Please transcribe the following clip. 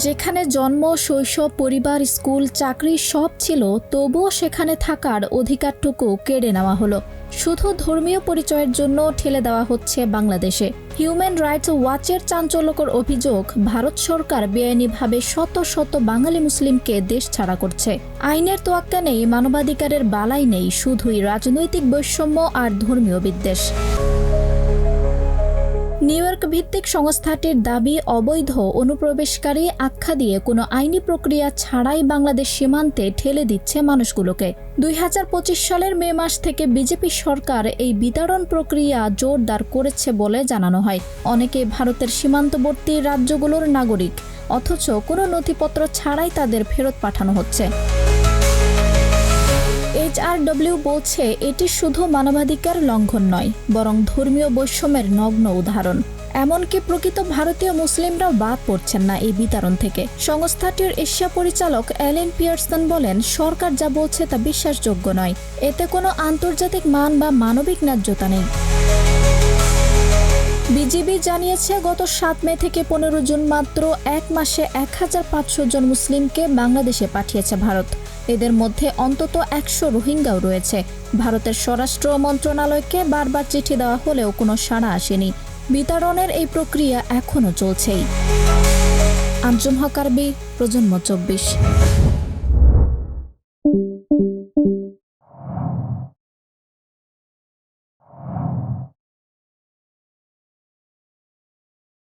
যেখানে জন্ম, শৈশব, পরিবার, স্কুল, চাকরি সব ছিল, তবুও সেখানে থাকার অধিকারটুকু কেড়ে নেওয়া হলো। শুধু ধর্মীয় পরিচয়ের জন্য ঠেলে দেওয়া হচ্ছে বাংলাদেশে। হিউম্যান রাইটস ওয়াচের চাঞ্চল্যকর অভিযোগ, ভারত সরকার বেআইনিভাবে শত শত বাঙালি মুসলিমকে দেশ ছাড়া করছে। আইনের তোয়াক্কা নেই, মানবাধিকারের বালাই নেই, শুধুই রাজনৈতিক বৈষম্য আর ধর্মীয় বিদ্বেষ। নিউ ইয়র্ক ভিত্তিক সংস্থাটির দাবি, অবৈধ অনুপ্রবেশকারী আখ্যা দিয়ে কোনো আইনি প্রক্রিয়া ছাড়াই বাংলাদেশ সীমান্তে ঠেলে দিচ্ছে মানুষগুলোকে। 2025 সালের মে মাস থেকে বিজেপি সরকার এই বিতাড়ন প্রক্রিয়া জোরদার করেছে বলে জানানো হয়। অনেকে ভারতের সীমান্তবর্তী রাজ্যগুলোর নাগরিক, অথচ কোনো নথিপত্র ছাড়াই তাদের ফেরত পাঠানো হচ্ছে। HRW বলছে, এটি শুধু মানবাধিকার লঙ্ঘন নয়, বরং ধর্মীয় বৈষম্যের নগ্ন উদাহরণ। এমনকি প্রকৃত ভারতীয় মুসলিমরাও বাদ পড়ছেন না এই বিতরণ থেকে। সংস্থাটির এশিয়া পরিচালক অ্যালেন পিয়ারসন বলেন, সরকার যা বলছে তা বিশ্বাসযোগ্য নয়। এতে কোনো আন্তর্জাতিক মান বা মানবিক ন্যায্যতা নেই। বিজিবি জানিয়েছে, গত 7 মে থেকে 15 জুন মাত্র এক মাসে 1500 জন মুসলিমকে বাংলাদেশে পাঠিয়েছে ভারত। এদের মধ্যে অন্তত 100 রোহিঙ্গাও রয়েছে। ভারতের স্বরাষ্ট্র মন্ত্রণালয়কে বারবার চিঠি দেওয়া হলেও কোনো সাড়া আসেনি। বিতাড়নের এই প্রক্রিয়া এখনও চলছেই। আঞ্জুম হক আরবি, প্রজন্ম 24।